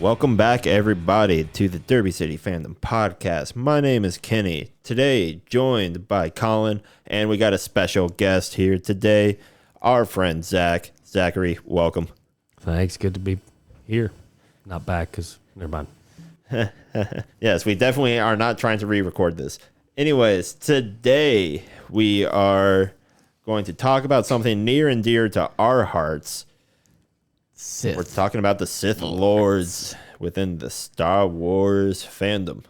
Welcome back, everybody, to the Derby City Fandom podcast. My name is Kenny. Today, joined by Colin, and we got a special guest here today, our friend Zach. Zachary, welcome. Thanks. Good to be here. Not back, because never mind. Yes, we definitely are not trying to re-record this. Anyways, today we are going to talk about something near and dear to our hearts. Sith. We're talking about the Sith Lords within the Star Wars fandom.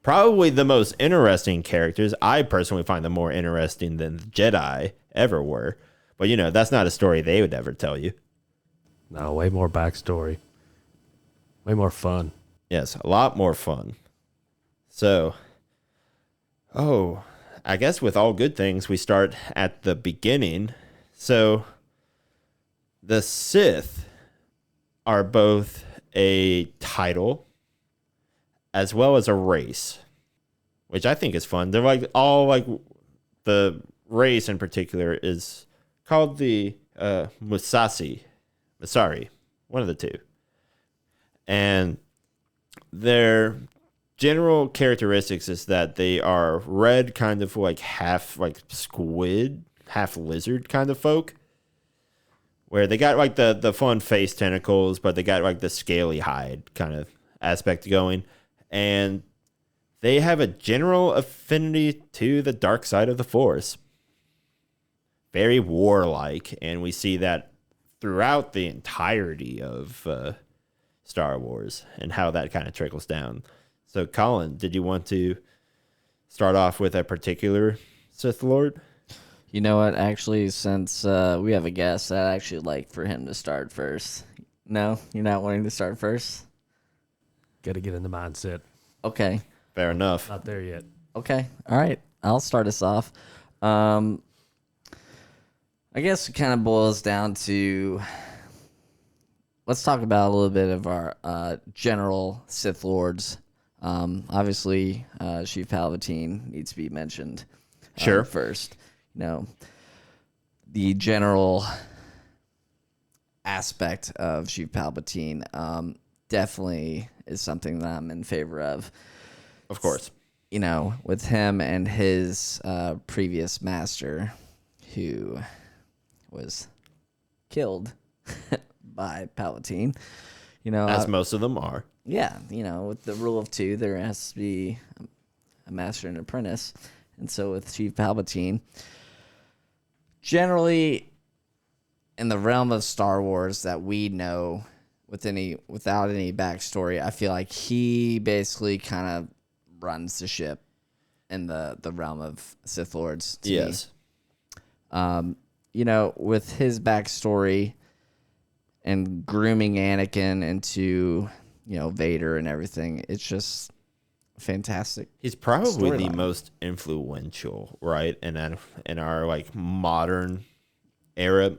Probably the most interesting characters. I personally find them more interesting than the Jedi ever were. But, you know, that's not a story they would ever tell you. No, way more backstory. Way more fun. Yes, a lot more fun. So, I guess with all good things, we start at the beginning. So, the Sith are both a title as well as a race, which I think is fun. They're the race in particular is called the Masari, one of the two. And their general characteristics is that they are red, kind of like half like squid, half lizard kind of folk. Where they got like the fun face tentacles, but they got like the scaly hide kind of aspect going. And they have a general affinity to the dark side of the Force. Very warlike, and we see that throughout the entirety of Star Wars and how that kind of trickles down. So, Colin, did you want to start off with a particular Sith Lord? You know what? Actually, since we have a guest, I'd actually like for him to start first. No? You're not wanting to start first? Got to get in the mindset. Okay. Fair enough. Not there yet. Okay. All right. I'll start us off. I guess it kind of boils down to... Let's talk about a little bit of our general Sith Lords. Obviously, Chief Palpatine needs to be mentioned Sure. first. You know, the general aspect of Chief Palpatine definitely is something that I'm in favor of. Of course. You know, with him and his previous master, who was killed by Palpatine. You know, As most of them are. yeah, you know, with the rule of two, there has to be a master and apprentice. And so with Chief Palpatine, generally in the realm of Star Wars that we know without any backstory, I feel like he basically kind of runs the ship in the realm of Sith Lords to Yes. me. You know, with his backstory and grooming Anakin into, you know, Vader and everything, it's just fantastic. He's probably the Storyline. most influential, right? In our like modern era,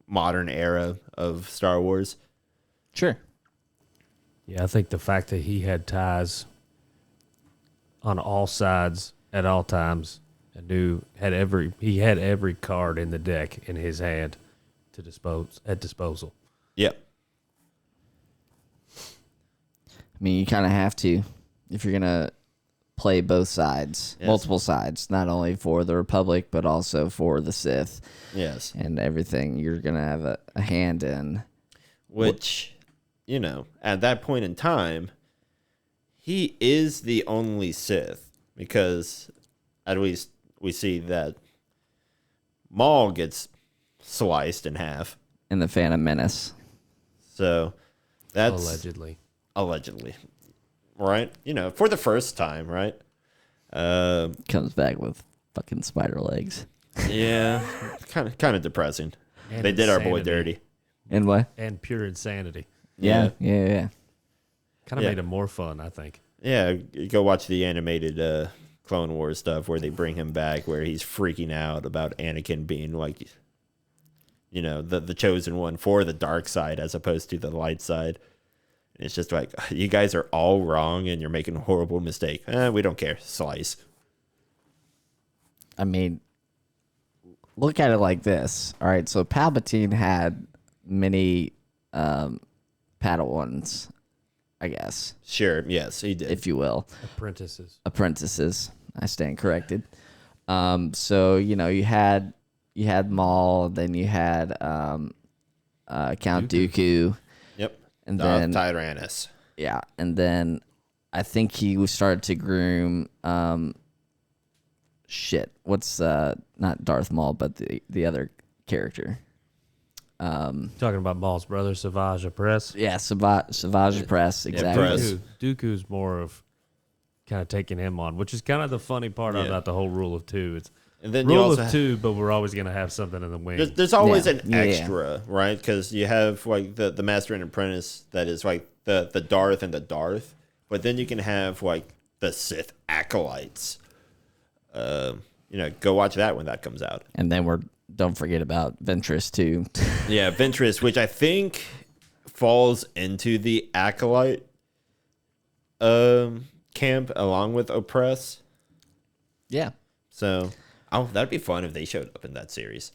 modern era of Star Wars. Sure. Yeah, I think the fact that he had ties on all sides at all times and he had every card in the deck in his hand to disposal. Yep. I mean, you kind of have to if you're going to play both sides, Yes. multiple sides, not only for the Republic, but also for the Sith Yes. and everything you're going to have a hand in. Which, you know, at that point in time, he is the only Sith because at least we see that Maul gets sliced in half. In the Phantom Menace. So that's Allegedly. right? You know, for the first time, right? Comes back with fucking spider legs. Yeah, kind of depressing. And They did our boy insanity. dirty. And what? And pure insanity. Yeah. Kind of Yeah. made it more fun, I think. Yeah, you go watch the animated Clone Wars stuff where they bring him back, where he's freaking out about Anakin being like, you know, the chosen one for the dark side as opposed to the light side. It's just like, you guys are all wrong and you're making a horrible mistake. We don't care. Slice. I mean, look at it like this. All right, so Palpatine had many Padawans, I guess, Sure. Yes, he did. if you will. Apprentices. I stand corrected. So you had Maul, then you had Count Dooku, Yep. and Darth then Tyrannus. yeah, and then I think he started to groom what's not Darth Maul, but the other character. Talking about Maul's brother, Savage Press. Yeah, Savage Press, exactly. Press. Dooku's more of kind of taking him on, which is kind of the funny part about the whole rule of two. It's And then you rule also of two, but we're always going to have something in the wing. there's always Yeah. an extra, right? Because you have like the master and apprentice that is like the Darth and the Darth, but then you can have like the Sith acolytes. Go watch that when that comes out. And then don't forget about Ventress too. Yeah, Ventress, which I think falls into the acolyte camp along with Oppress. Yeah. So, that'd be fun if they showed up in that series.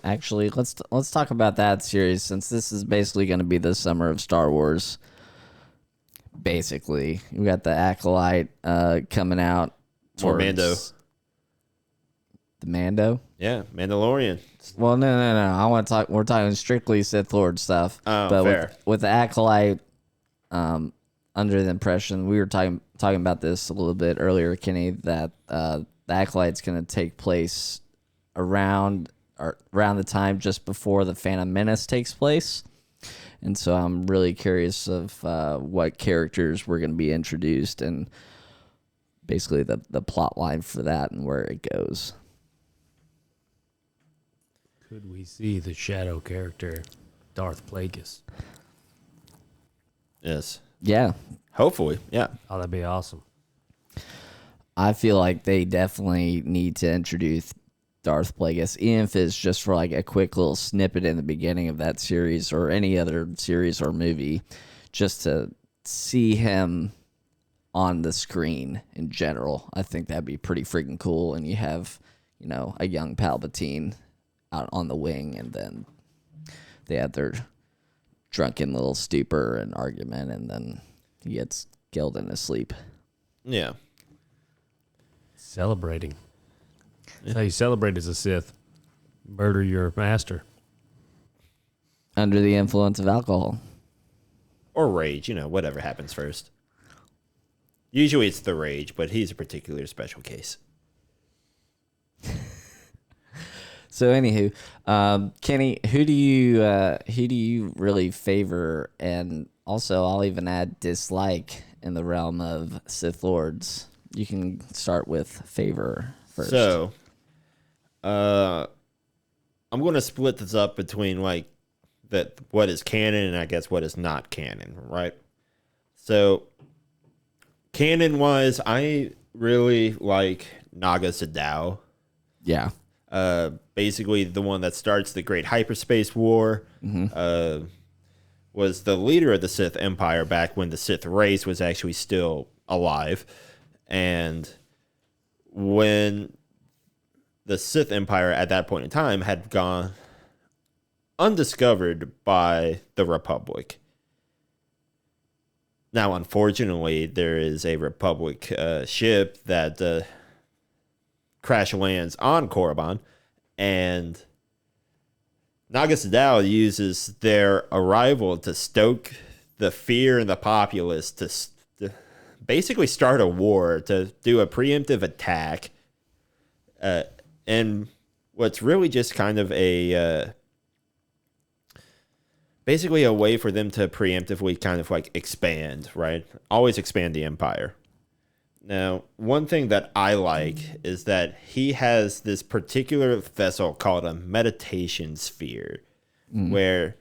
Actually, let's talk about that series, since this is basically going to be the summer of Star Wars. Basically, we got the Acolyte coming out. Or Mando. The Mando? Yeah, Mandalorian. Well, no. I want to talk. We're talking strictly Sith Lord stuff. Oh, but fair. with the Acolyte, under the impression we were talking about this a little bit earlier, Kenny, that the Acolyte's going to take place around the time just before the Phantom Menace takes place. And so I'm really curious of what characters were going to be introduced and basically the plot line for that and where it goes. Could we see the shadow character, Darth Plagueis? Yes. Yeah. Hopefully, yeah. Oh, that'd be awesome. I feel like they definitely need to introduce Darth Plagueis, even if it's just for like a quick little snippet in the beginning of that series or any other series or movie, just to see him on the screen in general. I think that'd be pretty freaking cool. And you have, a young Palpatine out on the wing, and then they have their drunken little stupor and argument, and then he gets killed in his sleep. Yeah. Celebrating. That's how you celebrate as a Sith. Murder your master. Under the influence of alcohol. Or rage, whatever happens first. Usually it's the rage, but he's a particular special case. So anywho, Kenny, who do you really favor, and also I'll even add dislike in the realm of Sith Lords? You can start with favor first. So, I'm going to split this up between like what is canon and I guess what is not canon, right? So, canon wise, I really like Naga Sadow. Yeah. Basically the one that starts the Great Hyperspace War, was the leader of the Sith Empire back when the Sith race was actually still alive. And when the Sith Empire at that point in time had gone undiscovered by the Republic. Now, unfortunately, there is a Republic ship that crash lands on Korriban, and Naga Sadow uses their arrival to stoke the fear in the populace to basically start a war, to do a preemptive attack, and what's really just kind of basically a way for them to preemptively kind of like expand, right? Always expand the empire. Now, one thing that I like is that he has this particular vessel called a meditation sphere, where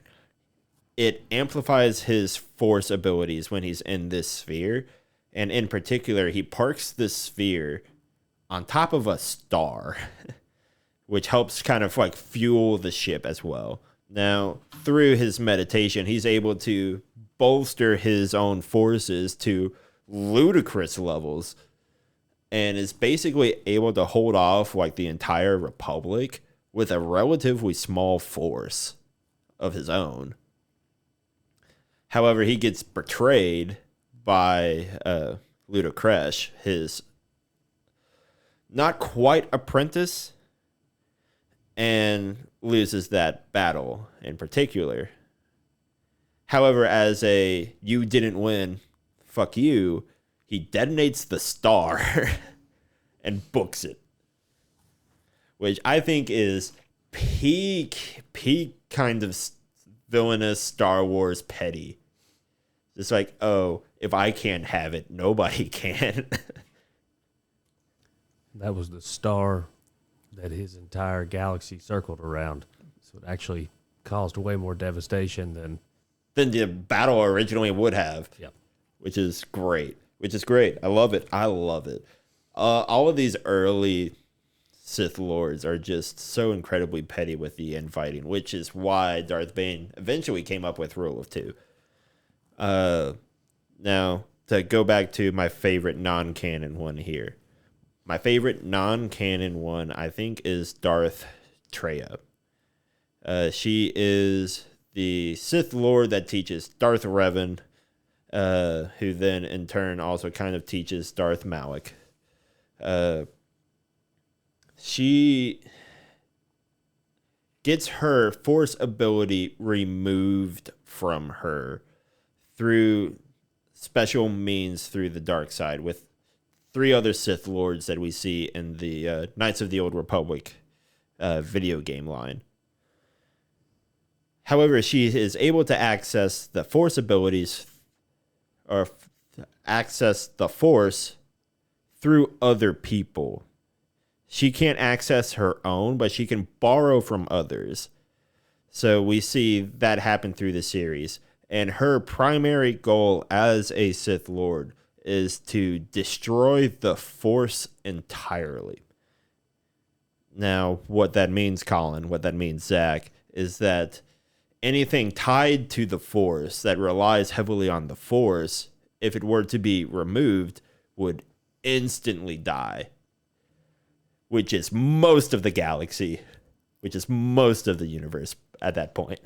it amplifies his force abilities when he's in this sphere. And in particular, he parks this sphere on top of a star, which helps kind of like fuel the ship as well. Now, through his meditation, he's able to bolster his own forces to ludicrous levels and is basically able to hold off like the entire Republic with a relatively small force of his own. However, he gets betrayed by Ludacris, his not quite apprentice, and loses that battle in particular. However, as a you didn't win, fuck you, he detonates the star and books it. Which I think is peak kind of villainous Star Wars petty. It's like, oh, if I can't have it, nobody can. That was the star that his entire galaxy circled around. So it actually caused way more devastation than the battle originally would have. Yep. Which is great. I love it. All of these early Sith Lords are just so incredibly petty with the infighting, which is why Darth Bane eventually came up with Rule of Two. Now, to go back to my favorite non-canon one here. My favorite non-canon one, I think, is Darth Treya. She is the Sith Lord that teaches Darth Revan, who then in turn also kind of teaches Darth Malik. She gets her Force ability removed from her through special means through the dark side with 3 other Sith Lords that we see in the Knights of the Old Republic video game line. However, she is able to access the Force abilities or access the Force through other people. She can't access her own, but she can borrow from others. So we see that happen through the series. And her primary goal as a Sith Lord is to destroy the Force entirely. Now, what that means, Colin, what that means, Zach, is that anything tied to the Force that relies heavily on the Force, if it were to be removed, would instantly die. Which is most of the galaxy, which is most of the universe at that point.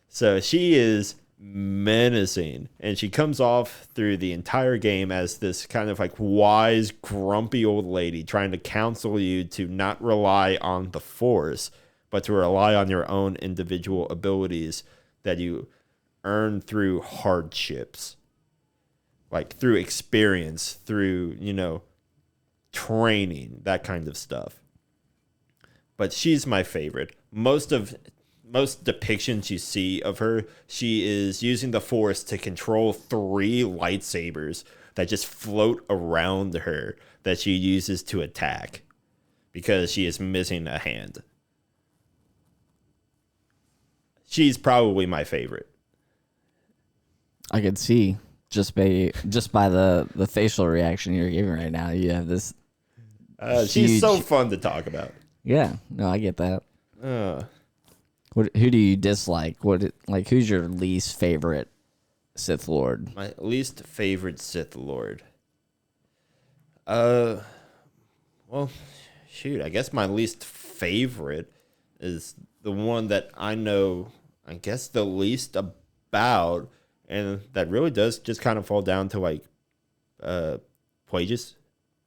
So she is menacing, and she comes off through the entire game as this kind of like wise, grumpy old lady trying to counsel you to not rely on the Force, but to rely on your own individual abilities that you earn through hardships, like through experience, through, training, that kind of stuff. But she's my favorite. Most depictions you see of her, she is using the Force to control 3 lightsabers that just float around her that she uses to attack because she is missing a hand. She's probably my favorite. I could see just by the facial reaction you're giving right now. You have this. She's so fun to talk about. Yeah, no, I get that. Who do you dislike? Who's your least favorite Sith Lord? My least favorite Sith Lord. Well, shoot, I guess my least favorite is the one that I know, I guess, the least about, and that really does just kind of fall down to like Plagueis,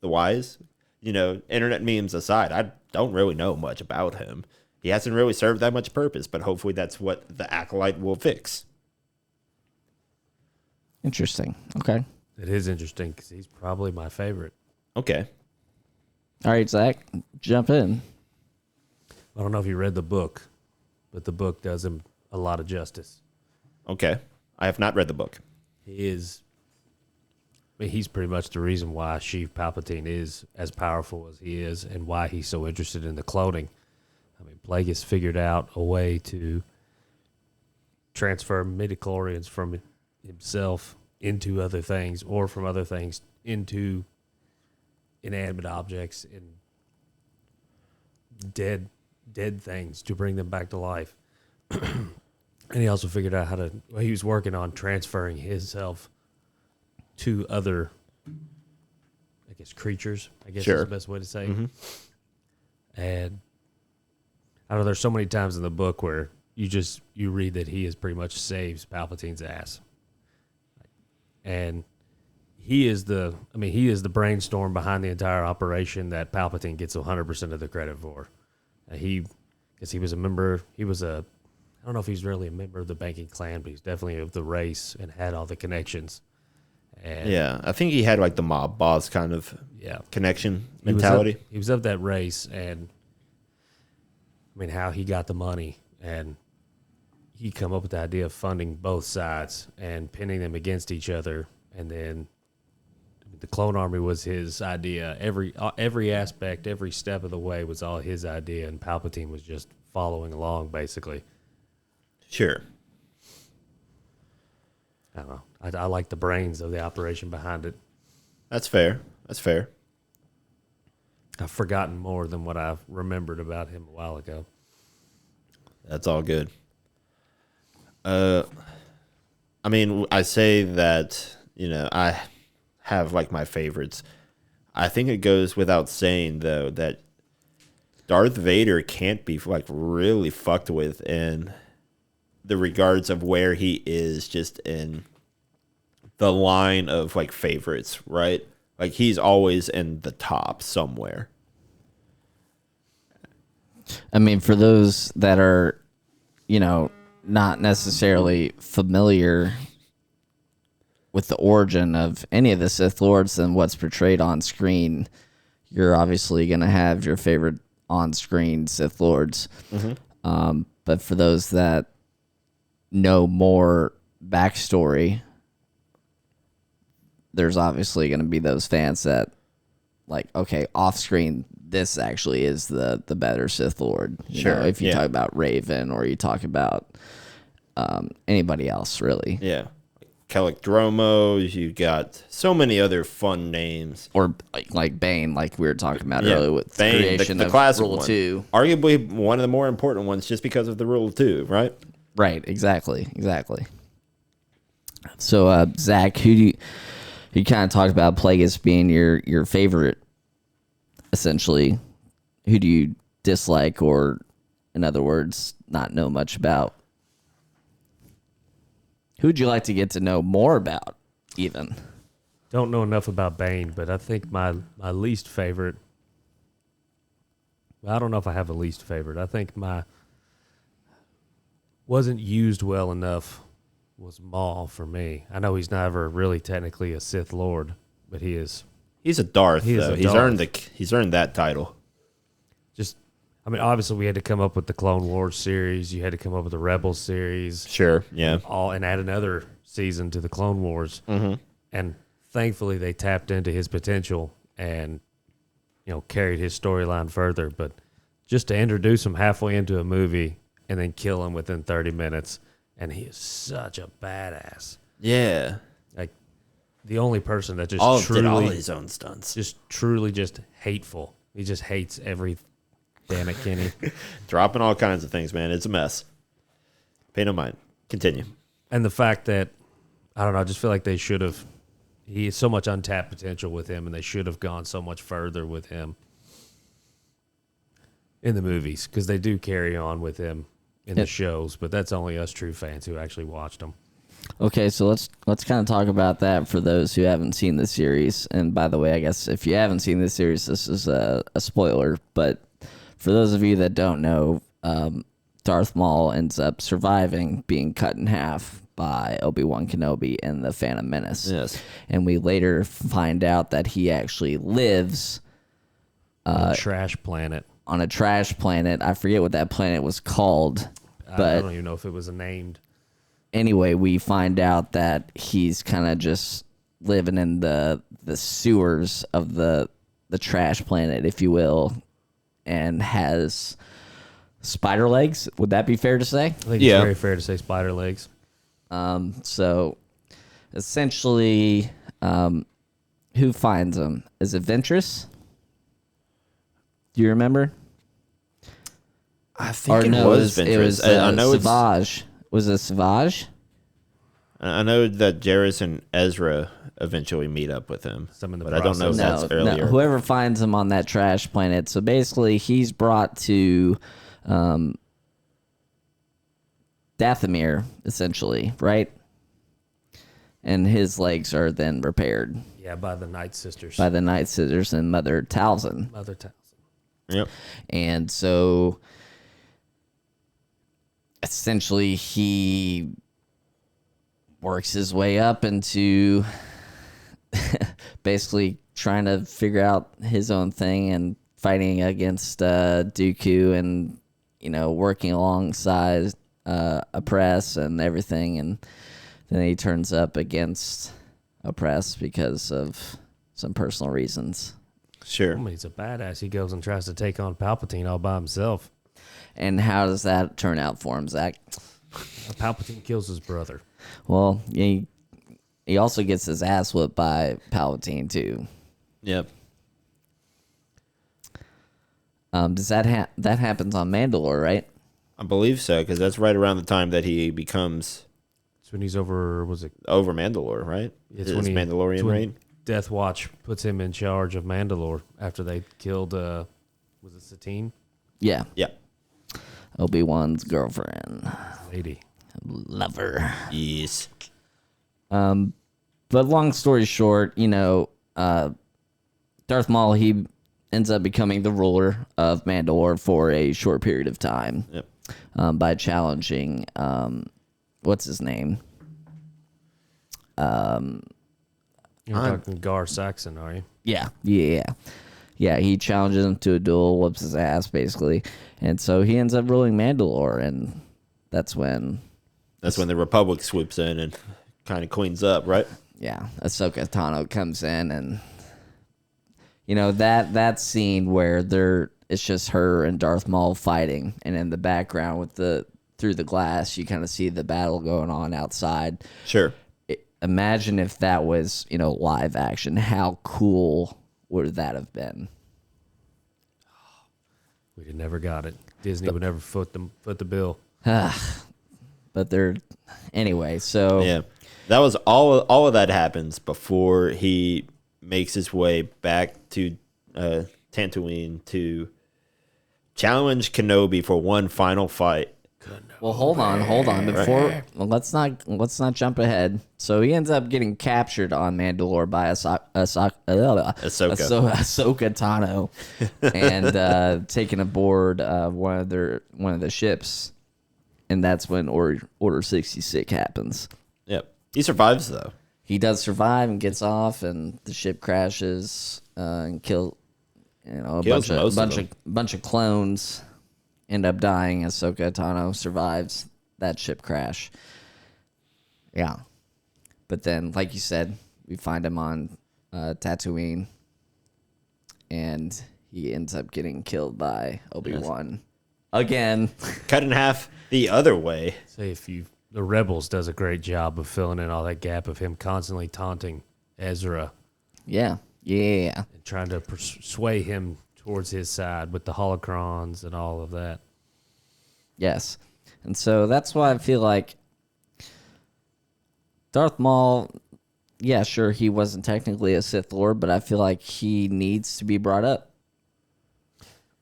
the Wise. Internet memes aside, I don't really know much about him. He hasn't really served that much purpose, but hopefully that's what the Acolyte will fix. Interesting. Okay. it is interesting because he's probably my favorite. Okay. All right, Zach, jump in. I don't know if you read the book, but the book does him a lot of justice. Okay. I have not read the book. He's pretty much the reason why Sheev Palpatine is as powerful as he is and why he's so interested in the cloning. Plagueis figured out a way to transfer midichlorians from himself into other things or from other things into inanimate objects and dead things to bring them back to life. And he also figured out he was working on transferring himself to other, creatures, Sure. is the best way to say it. Mm-hmm. And I don't know, there's so many times in the book where you read that he has pretty much saves Palpatine's ass. and he is the brainstorm behind the entire operation that Palpatine gets 100% of the credit for. Because he was a member, I don't know if he's really a member of the banking clan, but he's definitely of the race and had all the connections. And Yeah, I think he had like the mob boss kind of connection mentality. He was of that race, and I mean, how he got the money, and he come up with the idea of funding both sides and pinning them against each other, and then the clone army was his idea. Every aspect, every step of the way was all his idea, and Palpatine was just following along, basically. Sure. I don't know. I like the brains of the operation behind it. That's fair. That's fair. I've forgotten more than what I remembered about him a while ago. That's all good. I mean, I say that, I have like my favorites. I think it goes without saying, though, that Darth Vader can't be like really fucked with in the regards of where he is just in the line of like favorites, right? Like he's always in the top somewhere. I mean, for those that are, not necessarily familiar with the origin of any of the Sith Lords and what's portrayed on screen, you're obviously going to have your favorite on-screen Sith Lords. Mm-hmm. But for those that know more backstory, there's obviously going to be those fans that, like, okay, off-screen, this actually is the better Sith Lord. Sure. If you talk about Raven or you talk about anybody else, really. Yeah. Kellic Dromo, you got so many other fun names. Or like Bane, like we were talking about earlier with Bane, creation the of classic Rule one. 2. Arguably one of the more important ones just because of the Rule 2, right? Right, exactly. So, Zach, you kind of talked about Plagueis being your favorite, essentially. Who do you dislike, or, in other words, not know much about? Who'd you like to get to know more about, even? Don't know enough about Bane, but I think my least favorite. Well, I don't know if I have a least favorite. I think my wasn't used well enough was Maul for me. I know he's never really technically a Sith Lord, but he is. He's a Darth, He is though. a Darth. He's earned that title. Obviously we had to come up with the Clone Wars series. You had to come up with the Rebels series. Sure, yeah. And add another season to the Clone Wars. Mm-hmm. And thankfully they tapped into his potential and, carried his storyline further. But just to introduce him halfway into a movie and then kill him within 30 minutes, and he is such a badass. Yeah. Like, the only person that just Did all truly his own stunts. just truly just hateful. He just hates every. Damn it, Kenny. Dropping all kinds of things, man. It's a mess. Pay no mind. Continue. And the fact that, I don't know, I just feel like they should have, he has so much untapped potential with him, and they should have gone so much further with him in the movies, because they do carry on with him in the shows, but that's only us true fans who actually watched them. Okay, so let's kind of talk about that for those who haven't seen the series. And by the way, I guess if you haven't seen this series, this is a spoiler, but for those of you that don't know, Darth Maul ends up surviving being cut in half by Obi-Wan Kenobi in the Phantom Menace. Yes. And we later find out that he actually lives On a trash planet. on a trash planet. I forget what that planet was called. I But don't even know if it was named. anyway, we find out that he's kind of just living in the sewers of the trash planet, if you will, and has spider legs. Would that be fair to say? I think Yeah. it's very fair to say spider legs. So essentially, who finds him? Is it Ventress? Do you remember? I think it was Ventress. It was I know Savage. Was it Savage? I know that Jarrus and Ezra eventually meet up with him, Some in the but I don't know if process. that's earlier. Whoever finds him on that trash planet. So basically, he's brought to Dathomir, essentially, right? and his legs are then repaired Yeah, by the Night Sisters. by the Night Sisters and Mother Talzin. Mother Townsend. Yep. And so essentially he works his way up into basically trying to figure out his own thing and fighting against Dooku and, working alongside Oppress and everything. And then he turns up against Oppress because of some personal reasons. Sure. I mean, he's a badass. He goes and tries to take on Palpatine all by himself. And how does that turn out for him, Zach? Palpatine kills his brother. Well, he also gets his ass whipped by Palpatine too. Yep. Does that that happens on Mandalore, right? I believe so, because that's right around the time that he becomes It's when he's over, over Mandalore, right? It's His when Mandalorian it's when reign. Death Watch puts him in charge of Mandalore after they killed, was it Satine? Yeah, Yeah. Obi-Wan's girlfriend, Lady. lover. Yes. But long story short, Darth Maul, he ends up becoming the ruler of Mandalore for a short period of time. Yep. By challenging, what's his name? You're talking Gar Saxon, are you? Yeah. He challenges him to a duel, whoops his ass, basically. And so he ends up ruling Mandalore, and that's when the Republic swoops in and kind of cleans up, right? yeah, Ahsoka Tano comes in, and that scene where it's just her and Darth Maul fighting, and in the background through the glass, you kind of see the battle going on outside. Sure. Imagine if that was live action. How cool would that have been? We'd have never got it. Disney would never foot the bill. But anyway. So Yeah. That was all of that happens before he makes his way back to Tatooine to challenge Kenobi for one final fight. Well, hold on. Before let's not jump ahead. So he ends up getting captured on Mandalore by Ahsoka Tano, and taken aboard one of the ships, and that's when Order 66 happens. Yep. He survives though. He does survive and gets off, and the ship crashes and kills a bunch of clones. End up dying. Ahsoka Tano survives that ship crash. Yeah. But then, like you said, we find him on Tatooine, and he ends up getting killed by Obi-Wan. Again. Cut in half the other way. Say the Rebels does a great job of filling in all that gap of him constantly taunting Ezra. Yeah. And trying to sway him towards his side with the holocrons and all of that. Yes. And so that's why I feel like Darth Maul, yeah, sure, he wasn't technically a Sith Lord, but I feel like he needs to be brought up.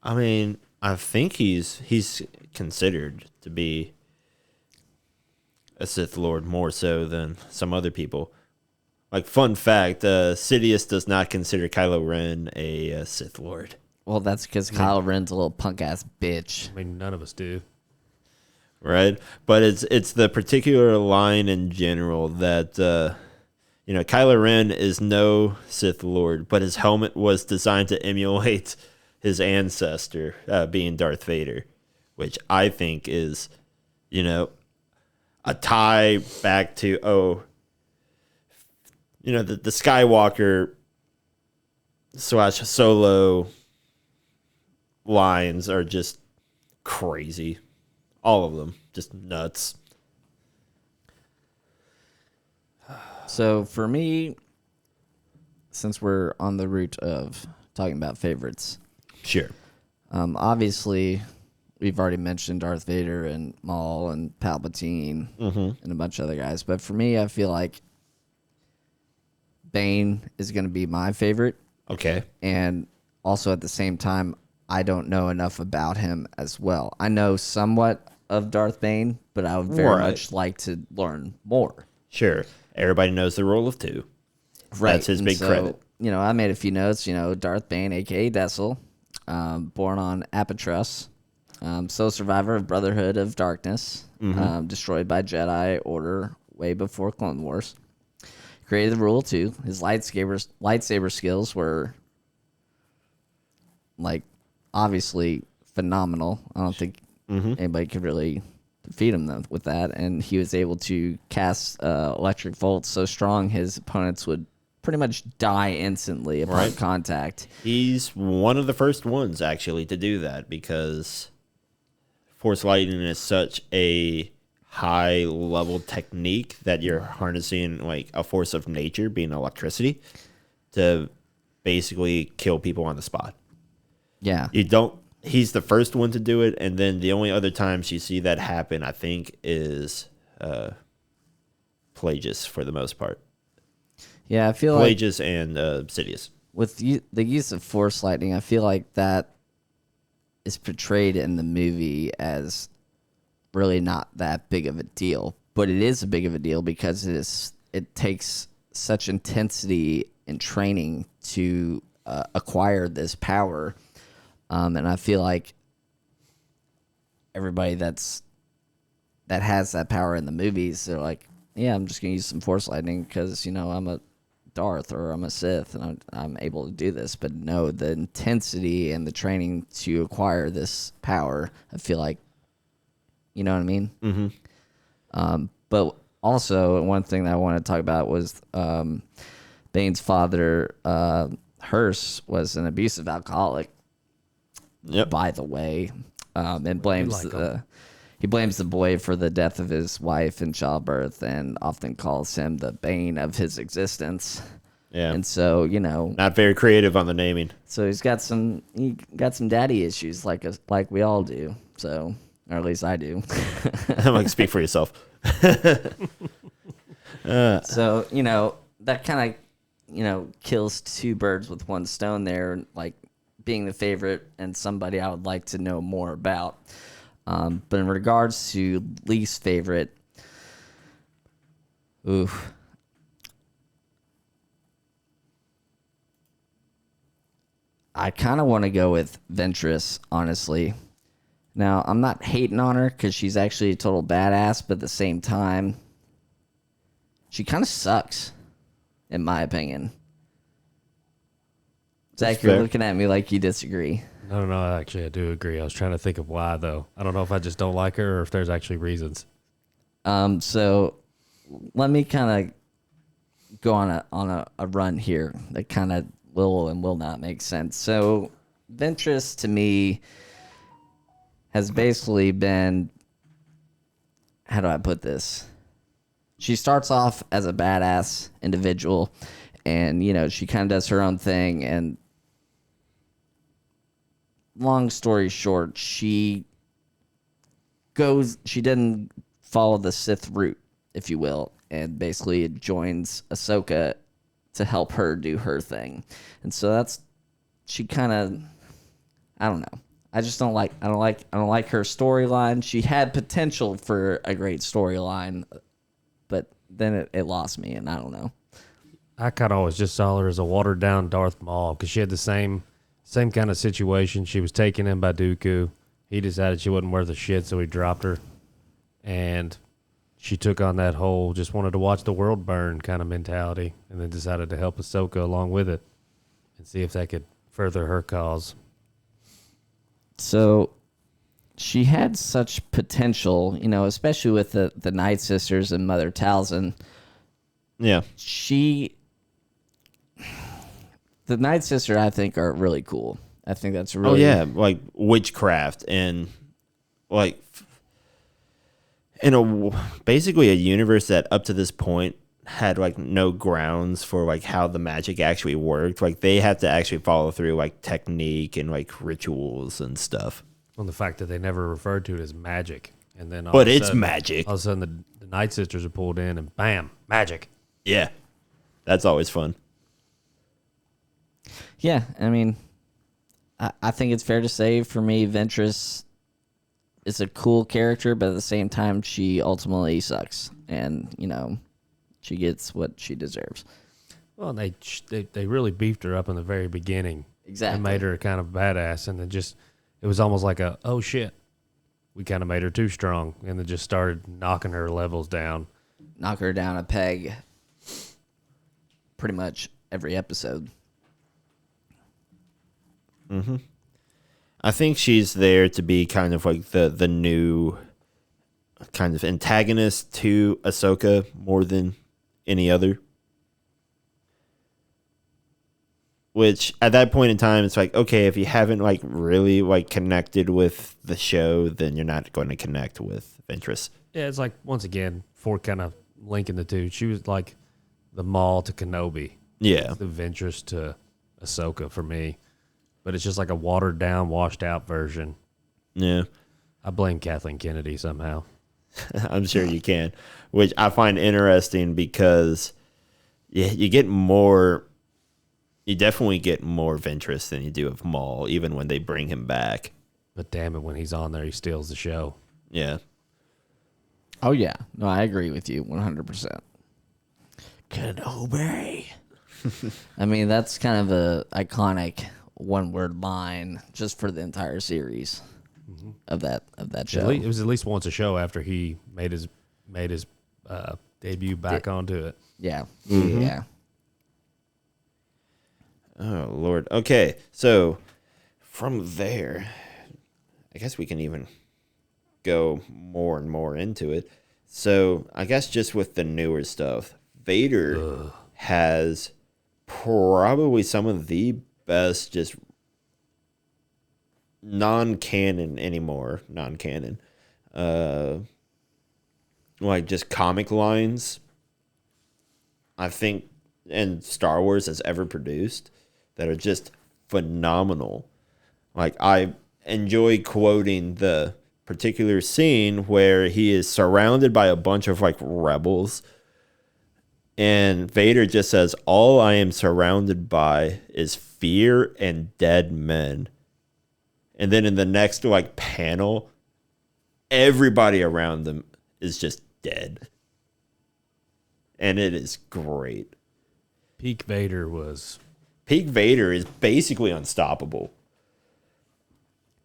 I mean, I think he's considered to be a Sith Lord more so than some other people. Like, fun fact, Sidious does not consider Kylo Ren a Sith Lord. Well, that's because Kylo Ren's a little punk-ass bitch. I mean, none of us do. Right? But it's the particular line in general that, Kylo Ren is no Sith Lord, but his helmet was designed to emulate his ancestor, being Darth Vader, which I think is, a tie back to, the Skywalker / Solo lines are just crazy. All of them. Just nuts. So for me, since we're on the route of talking about favorites, Sure. obviously we've already mentioned Darth Vader and Maul and Palpatine and a bunch of other guys. But for me, I feel like Bane is going to be my favorite. Okay. And also at the same time, I don't know enough about him as well. I know somewhat of Darth Bane, but I would very much like to learn more. Sure. Everybody knows the rule of two. Right. That's his And big so, credit. I made a few notes. Darth Bane, aka Dessel, born on Apprentices, sole survivor of Brotherhood of Darkness, destroyed by Jedi Order way before Clone Wars. Created the rule of two. His lightsaber skills were like obviously phenomenal. I don't think anybody could really defeat him with that. And he was able to cast electric bolts so strong his opponents would pretty much die instantly upon contact. He's one of the first ones actually to do that because Force lightning is such a high level technique that you're harnessing like a force of nature, being electricity, to basically kill people on the spot. Yeah. He's the first one to do it, and then the only other times you see that happen, I think, is Plagueis for the most part. Yeah, I feel Plagueis and Sidious. with the use of Force lightning, I feel like that is portrayed in the movie as really not that big of a deal, but it is a big of a deal because it takes such intensity and training to acquire this power, and I feel like everybody that has that power in the movies, they're like, yeah, I'm just gonna use some Force lightning because I'm a Darth or I'm a Sith and I'm able to do this. But no, the intensity and the training to acquire this power, I feel like, you know what I mean? Mm-hmm. But also, one thing that I want to talk about was Bane's father, Hearst, was an abusive alcoholic. Yep. By the way, and blames he blames the boy for the death of his wife in childbirth, and often calls him the bane of his existence. Yeah. And so Not very creative on the naming. so he's got some daddy issues like we all do. So, or at least I do. I'm like, speak for yourself. So, that kind of, kills two birds with one stone there, like being the favorite and somebody I would like to know more about. But in regards to least favorite, I kind of want to go with Ventress, honestly. Now, I'm not hating on her because she's actually a total badass, but at the same time, she kind of sucks, in my opinion. Zach, you're looking at me like you disagree. No, actually, I do agree. I was trying to think of why, though. I don't know if I just don't like her or if there's actually reasons. So let me kind of go on a run here that kind of will and will not make sense. So Ventress, to me, has basically been, how do I put this? She starts off as a badass individual, and she kind of does her own thing, and long story short, she didn't follow the Sith route, if you will, and basically joins Ahsoka to help her do her thing. And so she kind of, I don't know. I don't like her storyline. She had potential for a great storyline, but then it lost me, and I don't know. I kind of always just saw her as a watered down Darth Maul because she had the same kind of situation. She was taken in by Dooku. He decided she wasn't worth a shit, so he dropped her. And she took on that whole just wanted to watch the world burn kind of mentality, and then decided to help Ahsoka along with it and see if that could further her cause. So she had such potential, especially with the Night Sisters and Mother Talzin. Yeah. The Night Sister, I think, are really cool. I think that's really... Oh, yeah. Like witchcraft and like basically a universe that up to this point had like no grounds for like how the magic actually worked. Like they had to actually follow through like technique and like rituals and stuff. On the fact that they never referred to it as magic. And then But it's magic. All of a sudden the Night Sisters are pulled in and bam, magic. Yeah. That's always fun. Yeah, I mean, I think it's fair to say for me, Ventress is a cool character, but at the same time, she ultimately sucks. And, She gets what she deserves. Well, they really beefed her up in the very beginning. Exactly. And made her kind of badass, and it was almost like oh shit, we kind of made her too strong, and then just started knocking her levels down. Knock her down a peg pretty much every episode. Mm-hmm. I think she's there to be kind of like the new kind of antagonist to Ahsoka more than any other. Which at that point in time, it's like, okay, if you haven't like really like connected with the show, then you're not going to connect with Ventress. Yeah, it's like, once again, for kind of linking the two, she was like the Maul to Kenobi. Yeah. The Ventress to Ahsoka for me. But it's just like a watered down, washed out version. Yeah. I blame Kathleen Kennedy somehow. I'm sure you can, which I find interesting because you get more, you definitely get more Ventress than you do of Maul, even when they bring him back. But damn it, when he's on there, he steals the show. Yeah. Oh, yeah. No, I agree with you 100%. Kenobi. I mean, that's kind of a iconic one-word line just for the entire series of that show. It was at least once a show after he made his debut back onto it. Yeah. Mm-hmm. Yeah. Oh, Lord. Okay, so from there, I guess we can even go more and more into it. So I guess just with the newer stuff, Vader has probably some of the best just non-canon like just comic lines I think and Star Wars has ever produced that are just phenomenal. Like, I enjoy quoting the particular scene where he is surrounded by a bunch of like rebels and Vader just says, "All I am surrounded by is fear and dead men." And then in the next like panel, everybody around them is just dead. And it is great. Peak Vader is basically unstoppable.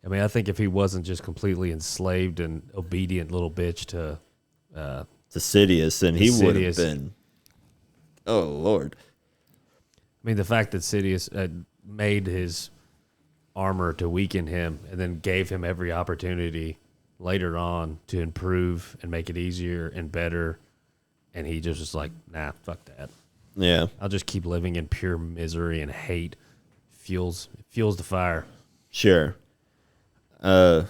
I mean, I think if he wasn't just completely enslaved and obedient little bitch to Sidious, then he would have Sidious. been. Oh, Lord. I mean, the fact that Sidious made his armor to weaken him and then gave him every opportunity later on to improve and make it easier and better, and he just was like, nah, fuck that. Yeah. I'll just keep living in pure misery and hate. Fuels the fire. Sure. The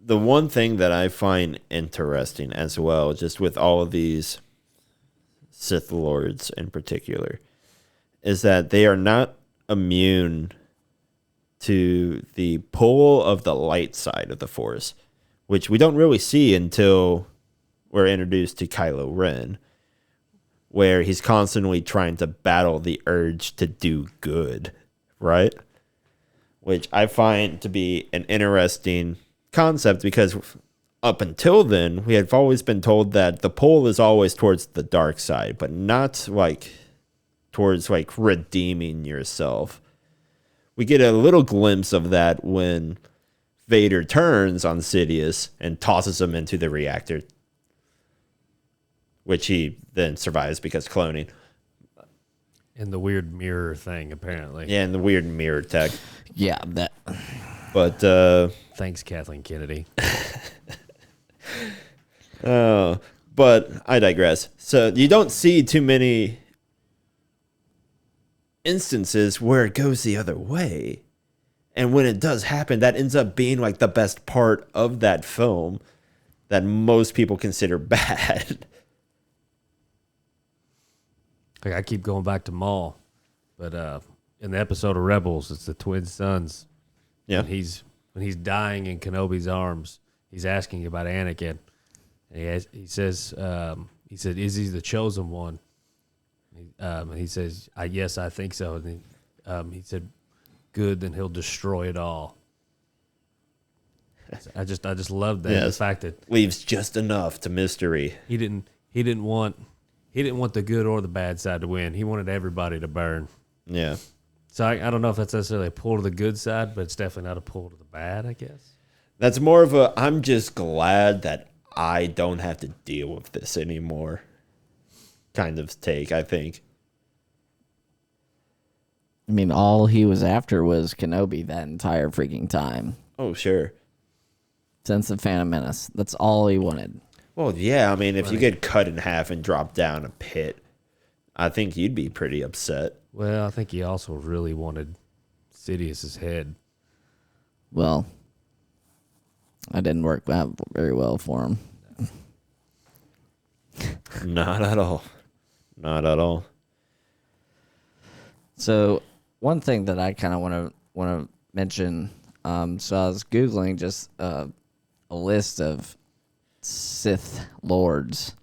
one thing that I find interesting as well, just with all of these Sith Lords in particular, is that they are not immune to the pull of the light side of the Force, which we don't really see until we're introduced to Kylo Ren, where he's constantly trying to battle the urge to do good, right? Which I find to be an interesting concept because up until then, we have always been told that the pull is always towards the dark side, but not like towards like redeeming yourself. We get a little glimpse of that when Vader turns on Sidious and tosses him into the reactor, which he then survives because cloning. And the weird mirror thing, apparently. Yeah, and the weird mirror tech. Yeah, that. But thanks, Kathleen Kennedy. but I digress. So you don't see too many instances where it goes the other way. And when it does happen, that ends up being like the best part of that film that most people consider bad. Like, I keep going back to Maul, but in the episode of Rebels, it's the twin sons. Yeah. When he's dying in Kenobi's arms, he's asking about Anakin, and he says, "Is he the chosen one?" And he says, "Yes, I think so." And he said, "Good, then he'll destroy it all." I just love that. Yes. The fact that Leaves just enough to mystery. he didn't want he didn't want the good or the bad side to win. He wanted everybody to burn. Yeah. So I don't know if that's necessarily a pull to the good side, but it's definitely not a pull to the bad, I guess. That's more of a, I'm just glad that I don't have to deal with this anymore kind of take, I think. I mean, all he was after was Kenobi that entire freaking time. Oh, sure. Since the Phantom Menace. That's all he wanted. Well, yeah, I mean, if you get cut in half and dropped down a pit, I think you'd be pretty upset. Well, I think he also really wanted Sidious's head. Well, that didn't work out very well for him. Not at all. Not at all. So one thing that I kind of want to mention. So I was googling just a list of Sith Lords,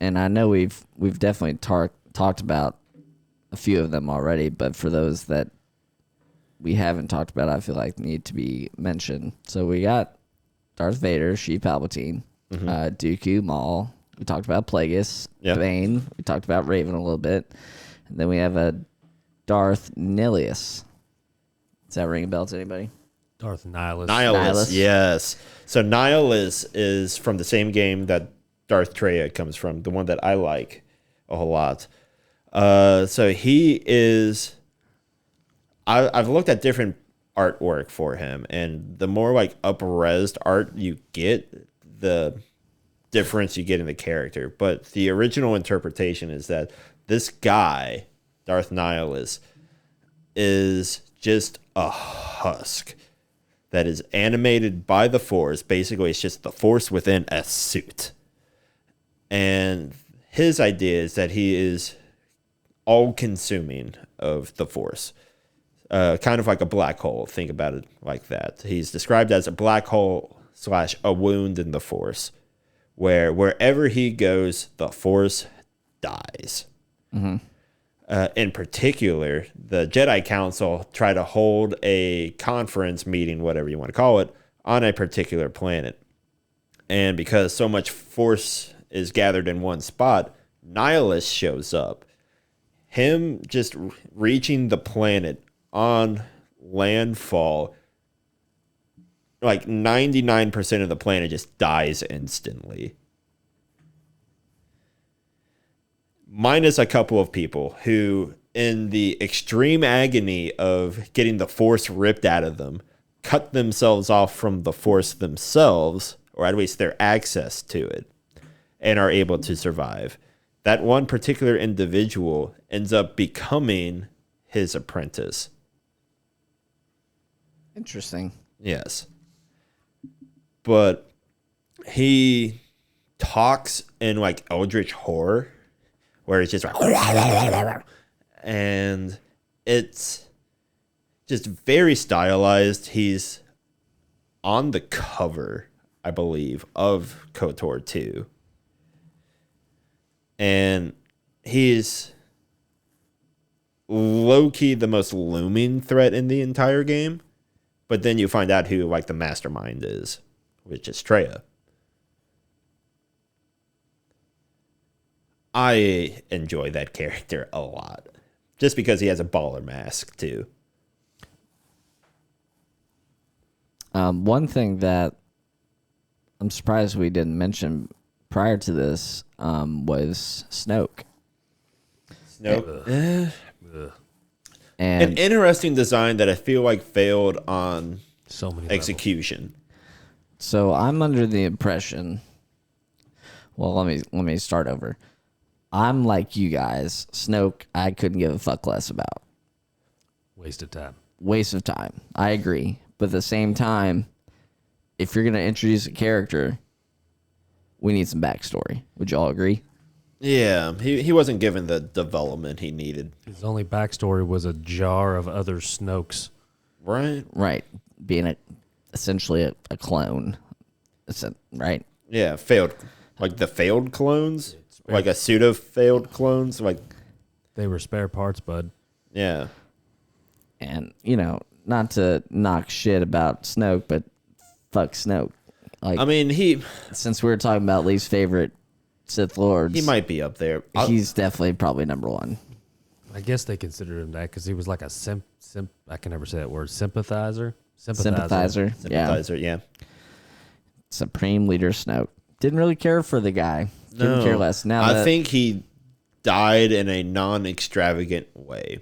and I know we've definitely talked about a few of them already, but for those that we haven't talked about, I feel like need to be mentioned. So we got Darth Vader, Sheev Palpatine, Dooku, Maul. We talked about Plagueis, Bane. We talked about Raven a little bit, and then we have a Darth Nihilus. Does that ring a bell to anybody? Darth Nihilus. Nihilus, yes. So Nihilus is from the same game that Darth Traya comes from, the one that I like a whole lot. So he is... I've looked at different artwork for him, and the more like up-resed art you get, the difference you get in the character. But the original interpretation is that this guy, Darth Nihilus, is just a husk that is animated by the Force. Basically, it's just the Force within a suit. And his idea is that he is all-consuming of the Force. Kind of like a black hole. Think about it like that. He's described as a black hole / a wound in the Force, where wherever he goes, the Force dies. In particular, the Jedi Council try to hold a conference meeting, whatever you want to call it, on a particular planet. And because so much Force is gathered in one spot, Nihilus shows up. Him just reaching the planet on landfall, like 99% of the planet just dies instantly. Minus a couple of people who, in the extreme agony of getting the Force ripped out of them, cut themselves off from the Force themselves, or at least their access to it, and are able to survive. That one particular individual ends up becoming his apprentice. Interesting. Yes. But he talks in like eldritch horror, where it's just like, and it's just very stylized. He's on the cover, I believe, of KOTOR 2. And he's low-key the most looming threat in the entire game. But then you find out who like the mastermind is, which is Traya. I enjoy that character a lot. Just because he has a baller mask, too. One thing that I'm surprised we didn't mention prior to this was Snoke. Snoke. And An interesting design that I feel like failed on So many execution. so I'm under the impression. Well, let me start over. I'm like you guys. Snoke, I couldn't give a fuck less about. Waste of time. Waste of time. I agree. But at the same time, if you're going to introduce a character, we need some backstory. Would you all agree? Yeah, he wasn't given the development he needed. His only backstory was a jar of other Snokes. Right? Right. Being essentially a clone. Right? Yeah, failed. Like the failed clones? Like a pseudo-failed clones? Like, They were spare parts, bud. yeah. And, not to knock shit about Snoke, but fuck Snoke. Like, I mean, since we were talking about least favorite Sith Lords. He might be up there. He's definitely probably number one. I guess they considered him that because he was like a I can never say that word. Sympathizer. Sympathizer. Sympathizer, yeah. Supreme Leader Snoke. Didn't really care for the guy. Couldn't care less. Now I think he died in a non-extravagant way.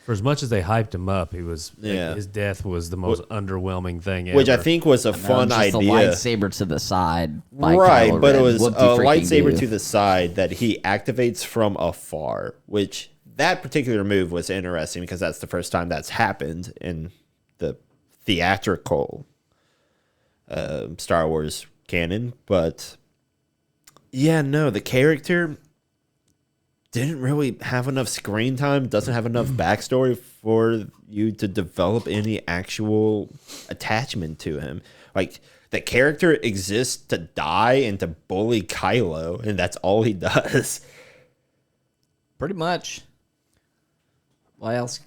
For as much as they hyped him up, his death was the most underwhelming thing ever. Which I think was a fun just idea. The lightsaber to the side. By Right, Kylo but Ren. it was a lightsaber do. to the side that he activates from afar, which that particular move was interesting because that's the first time that's happened in the theatrical Star Wars canon. But yeah, no, the character didn't really have enough screen time, doesn't have enough backstory for you to develop any actual attachment to him. Like, the character exists to die and to bully Kylo, and that's all he does. Pretty much. Why else?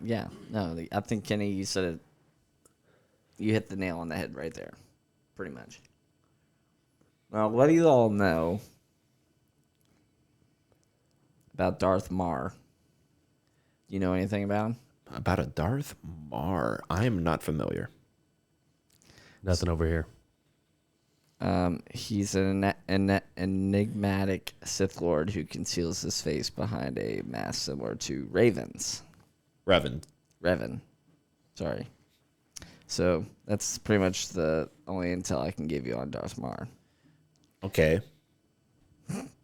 Yeah, no, I think, Kenny, you said it. You hit the nail on the head right there. Pretty much. Now, what do you all know about Darth Maul? You know anything about him? About a Darth Maul, I am not familiar. Nothing over here. He's an enigmatic Sith Lord who conceals his face behind a mask similar to Raven's. Revan. Sorry. So that's pretty much the only intel I can give you on Darth Maul. Okay.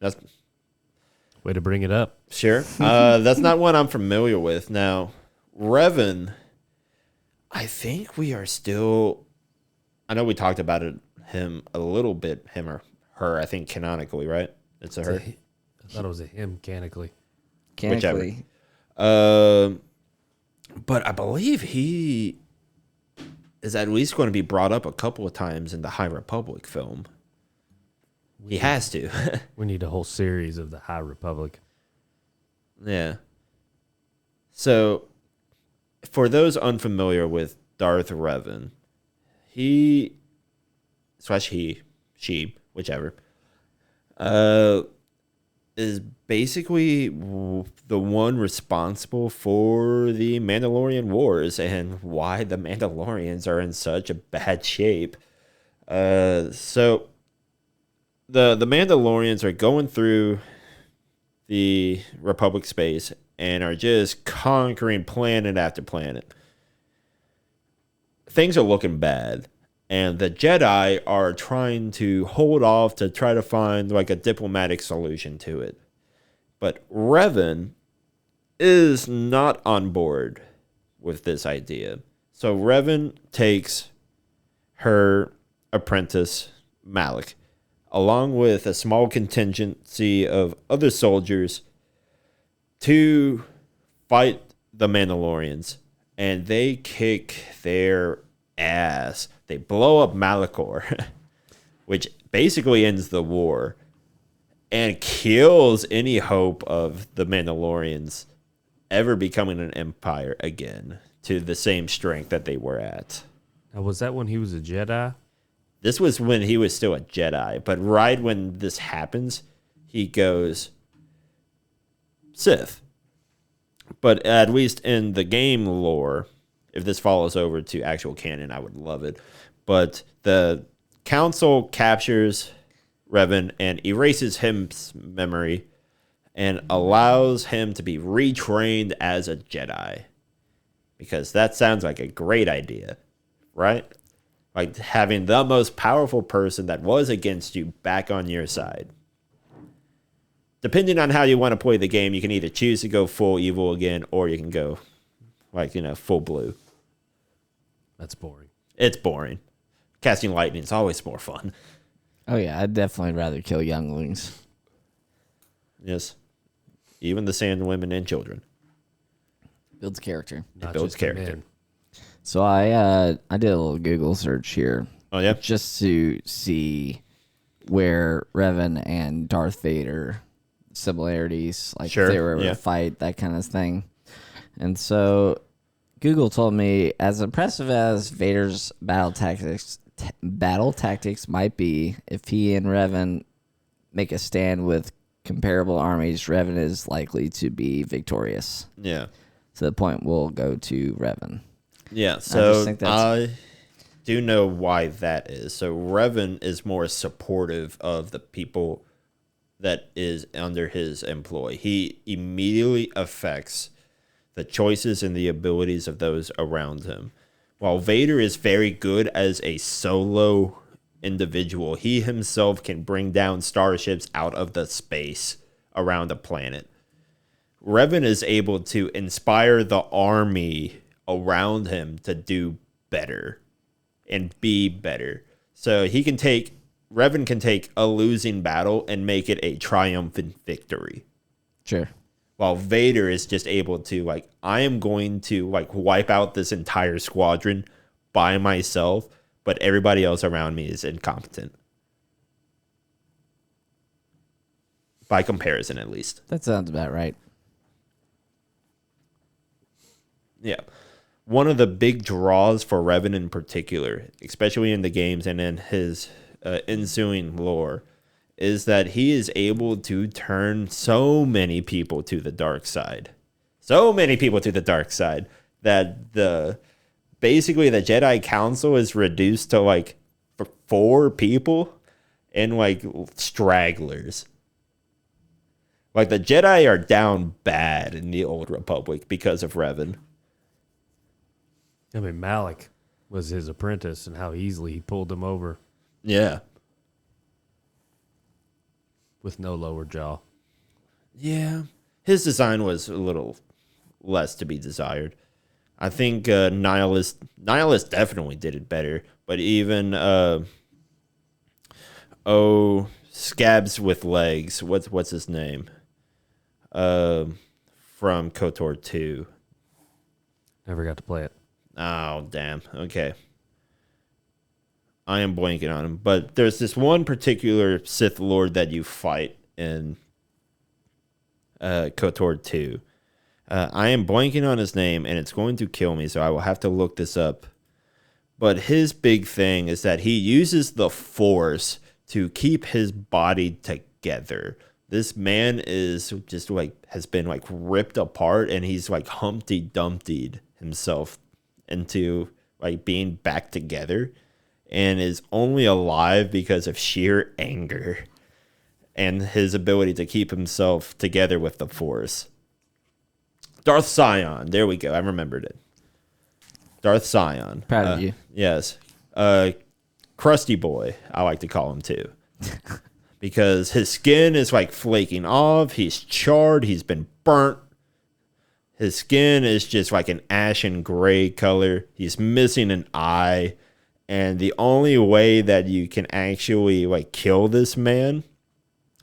That's Way to bring it up. sure. That's not one I'm familiar with. Now, Revan, I think we are still. I know we talked about him a little bit, him or her. I think canonically, right? It's a her. I thought it was a him canonically. Canonically. But I believe he is at least going to be brought up a couple of times in the High Republic film. He has to. We need a whole series of the High Republic. Yeah. So, for those unfamiliar with Darth Revan, she, whichever, is basically the one responsible for the Mandalorian Wars and why the Mandalorians are in such a bad shape. So the Mandalorians are going through the Republic space and are just conquering planet after planet. Things are looking bad. And the Jedi are trying to hold off to try to find like a diplomatic solution to it. But Revan is not on board with this idea. So Revan takes her apprentice, Malik, along with a small contingency of other soldiers to fight the Mandalorians. And they kick their ass. They blow up Malachor, which basically ends the war and kills any hope of the Mandalorians ever becoming an empire again to the same strength that they were at. Now, was that when he was a Jedi? This was when he was still a Jedi, but right when this happens, he goes Sith. But at least in the game lore, if this follows over to actual canon, I would love it. But the council captures Revan and erases his memory and allows him to be retrained as a Jedi. Because that sounds like a great idea, right? Like having the most powerful person that was against you back on your side. Depending on how you want to play the game, you can either choose to go full evil again, or you can go, full blue. That's boring. It's boring. Casting lightning is always more fun. Oh, yeah. I'd definitely rather kill younglings. Yes. Even the sand women and children. Builds character. Not builds just the character. men. So I did a little Google search here. Oh, yeah? Just to see where Revan and Darth Vader similarities, like Sure, if they were ever yeah. to fight, that kind of thing. And so Google told me, as impressive as Vader's battle tactics might be, if he and Revan make a stand with comparable armies, Revan is likely to be victorious. Yeah. So the point will go to Revan. Yeah, I just so think that's- I do know why that is. So Revan is more supportive of the people that is under his employ. He immediately affects the choices and the abilities of those around him. While Vader is very good as a solo individual, he himself can bring down starships out of the space around a planet. Revan is able to inspire the army around him to do better and be better. So Revan can take a losing battle and make it a triumphant victory. Sure. While Vader is just able to, like, I am going to, like, wipe out this entire squadron by myself, but everybody else around me is incompetent. By comparison, at least. That sounds about right. Yeah. One of the big draws for Revan in particular, especially in the games and in his ensuing lore, is that he is able to turn so many people to the dark side. So many people to the dark side that basically the Jedi Council is reduced to like 4 people and like stragglers. Like the Jedi are down bad in the Old Republic because of Revan. I mean, Malik was his apprentice, and how easily he pulled him over Yeah. with no lower jaw. Yeah. His design was a little less to be desired. I think Nihilist definitely did it better, but even Scabs with Legs, what's his name? From KOTOR 2. Never got to play it. Oh, damn. Okay. I am blanking on him, but there's this one particular Sith Lord that you fight in KOTOR 2. I am blanking on his name, and it's going to kill me, so I will have to look this up. But his big thing is that he uses the Force to keep his body together. This man is just like has been like ripped apart, and he's like Humpty Dumptied himself into like being back together, and is only alive because of sheer anger and his ability to keep himself together with the Force. Darth Sion. There we go. I remembered it. Darth Sion. Proud of you. Yes. Crusty Boy, I like to call him too. Because his skin is like flaking off. He's charred. He's been burnt. His skin is just like an ashen gray color. He's missing an eye. And the only way that you can actually like kill this man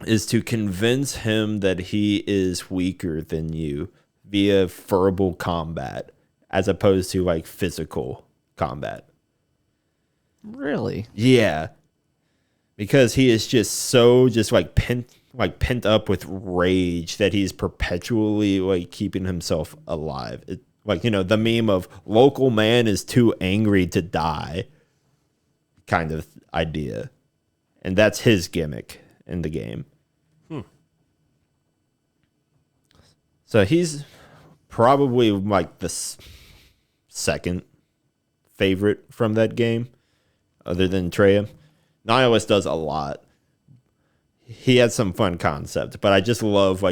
is to convince him that he is weaker than you via verbal combat as opposed to like physical combat. Really? Yeah. Because he is just so pent up with rage that he's perpetually like keeping himself alive. The meme of local man is too angry to die kind of idea. And that's his gimmick in the game. So he's probably like the second favorite from that game, other than Treya. Nihilist does a lot. He had some fun concept, but I just love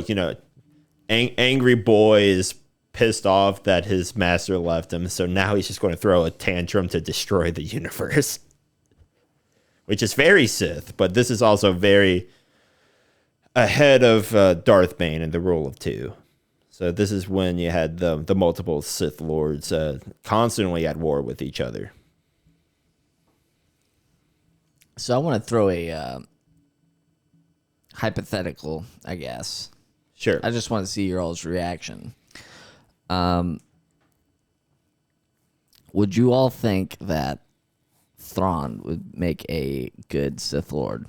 angry boy is pissed off that his master left him, so now he's just going to throw a tantrum to destroy the universe, which is very Sith, but this is also very ahead of Darth Bane and the Rule of Two. So this is when you had the multiple Sith Lords constantly at war with each other. So I want to throw a hypothetical, I guess. Sure. I just want to see your all's reaction. Would you all think that Thrawn would make a good Sith Lord?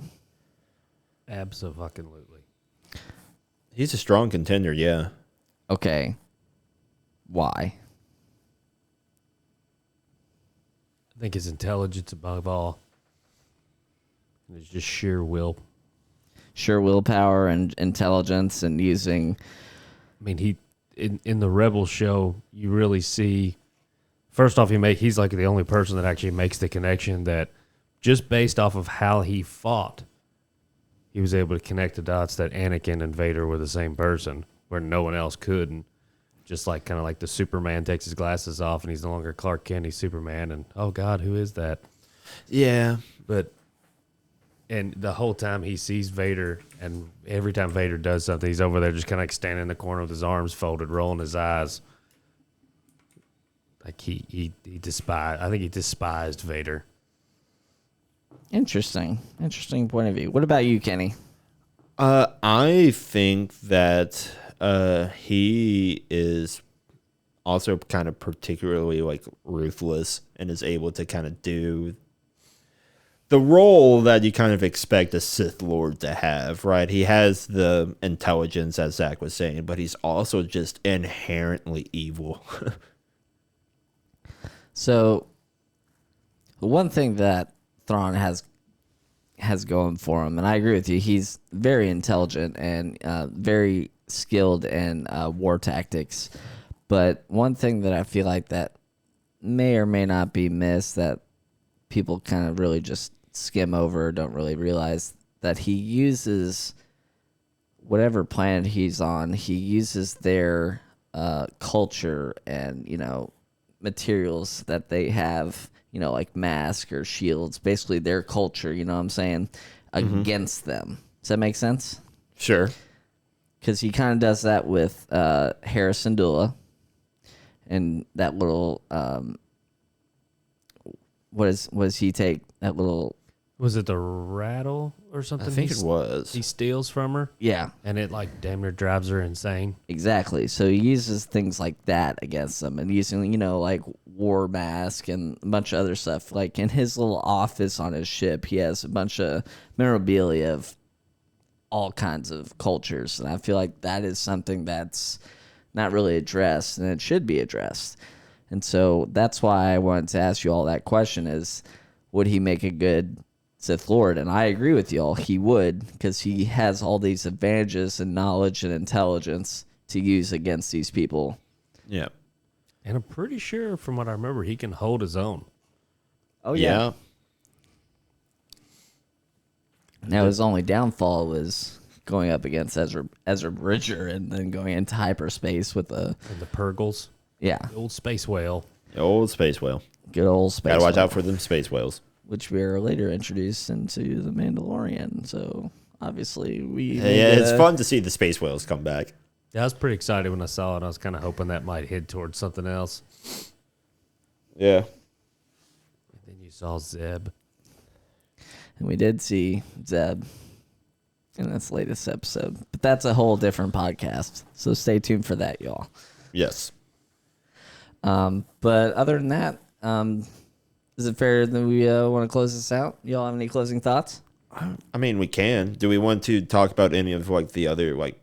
Abso-fucking-lutely. He's a strong contender, yeah. Okay. Why? I think his intelligence above all. It's just sheer will. sheer willpower and intelligence and using. I mean, he in the Rebel show, you really see. First off, he's like the only person that actually makes the connection that just based off of how he fought, he was able to connect the dots that Anakin and Vader were the same person, where no one else could. And just like kind of like the Superman takes his glasses off and he's no longer Clark Kent, he's Superman. And oh God, who is that? Yeah. And the whole time he sees Vader, and every time Vader does something, he's over there just kind of like standing in the corner with his arms folded, rolling his eyes. Like he despised. I think he despised Vader. Interesting point of view. What about you, Kenny? I think that he is also kind of particularly like ruthless and is able to kind of do the role that you kind of expect a Sith Lord to have, right? He has the intelligence, as Zach was saying, but he's also just inherently evil. So, one thing that Thrawn has going for him, and I agree with you, he's very intelligent and very skilled in war tactics. But one thing that I feel like that may or may not be missed, that people kind of really just skim over, don't really realize, that he uses whatever planet he's on, he uses their culture and, materials that they have, like masks or shields, basically their culture, you know what I'm saying, against them. Does that make sense? Sure. Because he kind of does that with Harrison Dula and that little, was he take that little... Was it the rattle or something? I think it was. He steals from her? Yeah. And it like damn near drives her insane. Exactly. So he uses things like that against them, and using, like war mask and a bunch of other stuff. Like in his little office on his ship, he has a bunch of memorabilia of all kinds of cultures. And I feel like that is something that's not really addressed, and it should be addressed. And so that's why I wanted to ask you all that question is, would he make a good Sith Lord? And I agree with y'all, he would, because he has all these advantages and knowledge and intelligence to use against these people. Yeah. And I'm pretty sure, from what I remember, he can hold his own. Oh, yeah. Now, his only downfall was going up against Ezra Bridger and then going into hyperspace with the Purgles. Yeah. The old space whale. The old space whale. Good old space Gotta watch whale, out for them space whales. which we are later introduced into The Mandalorian. So, obviously, It's fun to see the space whales come back. Yeah, I was pretty excited when I saw it. I was kind of hoping that might head towards something else. Yeah. And then you saw Zeb. And we did see Zeb in this latest episode. But that's a whole different podcast. So stay tuned for that, y'all. Yes. But other than that, is it fair that we want to close this out? Y'all have any closing thoughts? I mean, we can. Do we want to talk about any of like the other like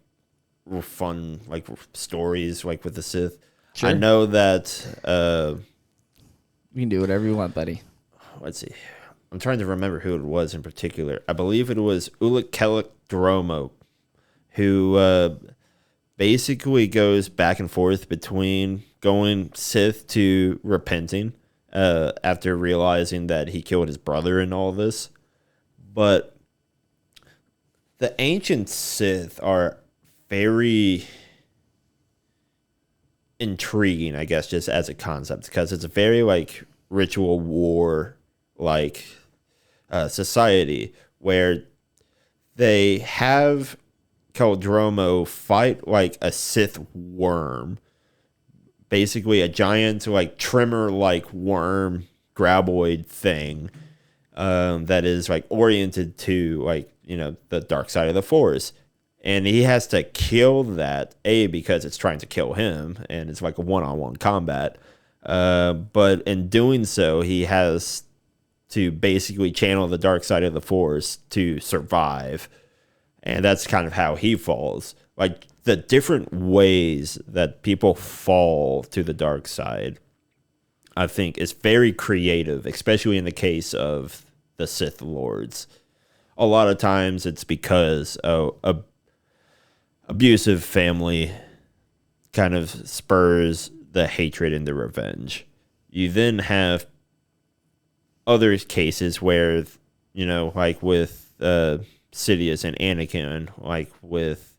fun like stories like with the Sith? Sure. I know that You can do whatever you want, buddy. let's see. I'm trying to remember who it was in particular. I believe it was Ulick Kellick Dromo, who basically goes back and forth between going Sith to repenting after realizing that he killed his brother and all this. But the ancient Sith are very intriguing, I guess, just as a concept, because it's a very like ritual war like society where they have Keldromo fight like a Sith worm, basically a giant like trimmer like worm graboid thing that is like oriented to like the dark side of the Force, and he has to kill that because it's trying to kill him and it's like a one-on-one combat, but in doing so he has to basically channel the dark side of the Force to survive. And that's kind of how he falls. Like the different ways that people fall to the dark side, I think is very creative, especially in the case of the Sith Lords. a lot of times it's because abusive family kind of spurs the hatred and the revenge. You then have other cases where, like with Sidious and Anakin, like with,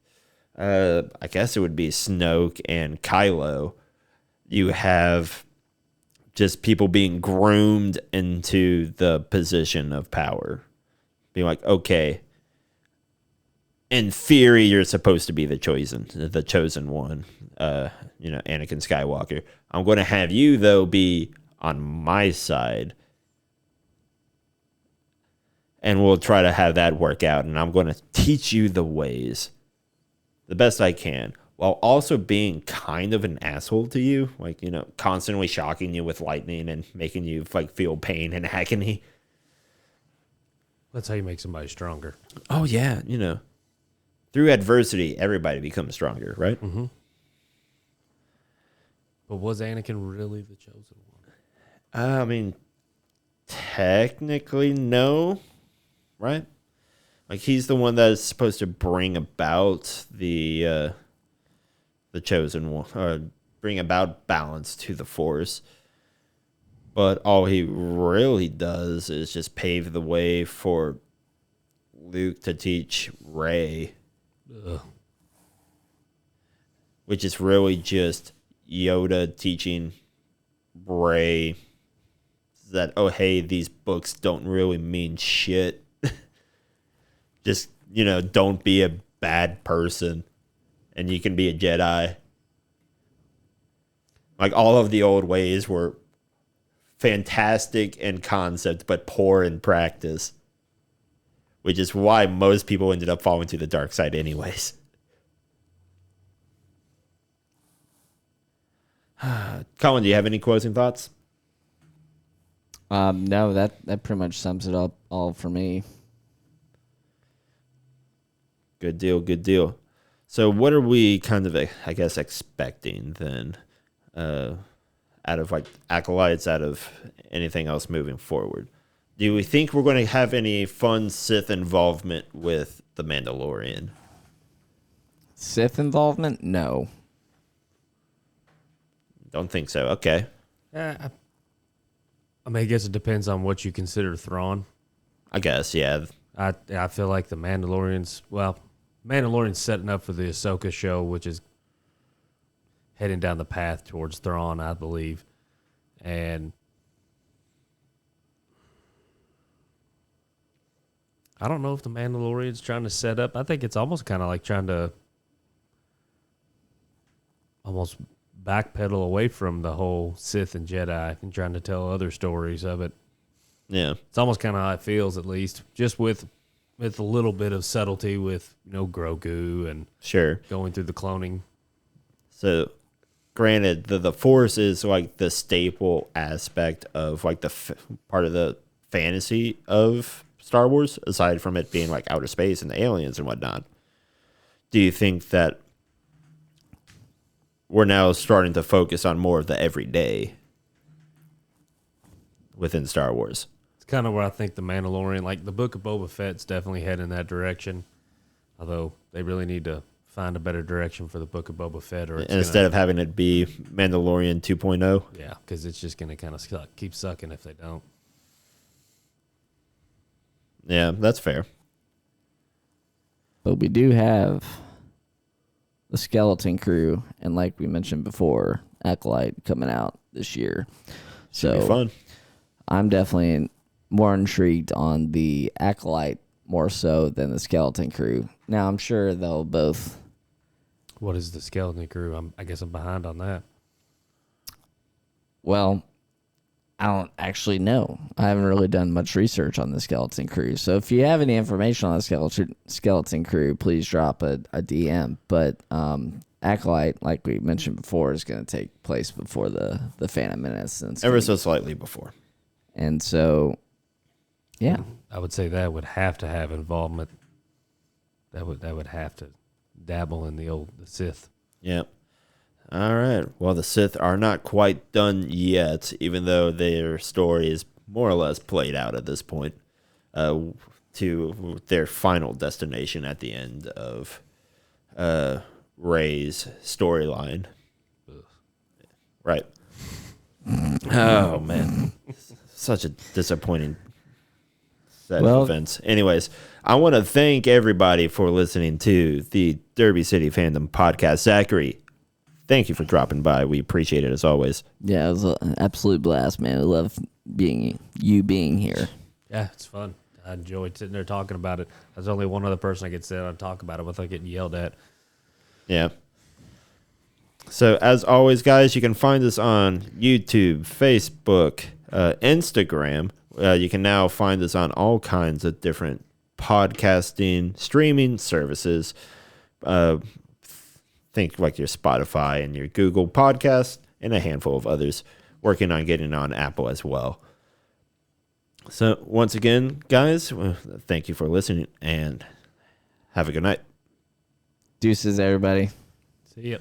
I guess it would be Snoke and Kylo, you have just people being groomed into the position of power. Being like, okay, in theory, you're supposed to be the chosen one, Anakin Skywalker. I'm going to have you, though, be on my side. And we'll try to have that work out. And I'm going to teach you the ways the best I can, while also being kind of an asshole to you. Like, constantly shocking you with lightning and making you like feel pain and agony. That's how you make somebody stronger. Oh, yeah. Through adversity, everybody becomes stronger, right? Mm-hmm. But was Anakin really the chosen one? I mean, technically, no. Right? Like, he's the one that is supposed to bring about the chosen one, or bring about balance to the Force. But all he really does is just pave the way for Luke to teach Rey. Which is really just Yoda teaching Rey that, oh, hey, these books don't really mean shit. Just, don't be a bad person and you can be a Jedi. Like, all of the old ways were fantastic in concept, but poor in practice. Which is why most people ended up falling to the dark side anyways. Colin, do you have any closing thoughts? No, that pretty much sums it up all for me. Good deal. So what are we kind of, I guess, expecting then out of like Acolytes, out of anything else moving forward? Do we think we're going to have any fun Sith involvement with The Mandalorian? Sith involvement? No. Don't think so. Okay. I mean, I guess it depends on what you consider Thrawn. I guess, yeah. I feel like the Mandalorian's setting up for the Ahsoka show, which is heading down the path towards Thrawn, I believe. And I don't know if the Mandalorian's trying to set up. I think it's almost kind of like trying to almost backpedal away from the whole Sith and Jedi and trying to tell other stories of it. Yeah. It's almost kind of how it feels, at least, just with a little bit of subtlety with, Grogu and Sure. going through the cloning. So, granted, the Force is like the staple aspect of like the part of the fantasy of Star Wars, aside from it being like outer space and the aliens and whatnot. Do you think that we're now starting to focus on more of the everyday within Star Wars? It's kind of where I think the Mandalorian, like the Book of Boba Fett's definitely heading in that direction. Although they really need to find a better direction for the Book of Boba Fett, or instead of having it be Mandalorian 2.0. Yeah, because it's just going to kind of keep sucking if they don't. Yeah, that's fair. But we do have the Skeleton Crew, and like we mentioned before, Acolyte coming out this year. Should be fun. I'm definitely more intrigued on the Acolyte more so than the Skeleton Crew. Now, I'm sure they'll both... What is the Skeleton Crew? I guess I'm behind on that. Well, I don't actually know. I haven't really done much research on the Skeleton Crew. So if you have any information on the Skeleton Crew, please drop a DM. But Acolyte, like we mentioned before, is going to take place before the Phantom Menace. And ever so slightly before. And so, yeah. I would say that would have to have involvement. That would have to dabble in the Sith. Yeah. All right. Well, the Sith are not quite done yet, even though their story is more or less played out at this point. to their final destination at the end of Rey's storyline. Right. Oh man, such a disappointing set of events. Anyways, I want to thank everybody for listening to the Derby City Fandom podcast. Zachary, thank you for dropping by. We appreciate it as always. Yeah, it was an absolute blast, man. I love being here. Yeah, it's fun. I enjoyed sitting there talking about it. There's only one other person I could sit and talk about it without getting yelled at. Yeah. So as always, guys, you can find us on YouTube, Facebook, Instagram. You can now find us on all kinds of different podcasting, streaming services. Think like your Spotify and your Google Podcast and a handful of others. Working on getting on Apple as well. So once again, guys, thank you for listening and have a good night. Deuces, everybody. See ya.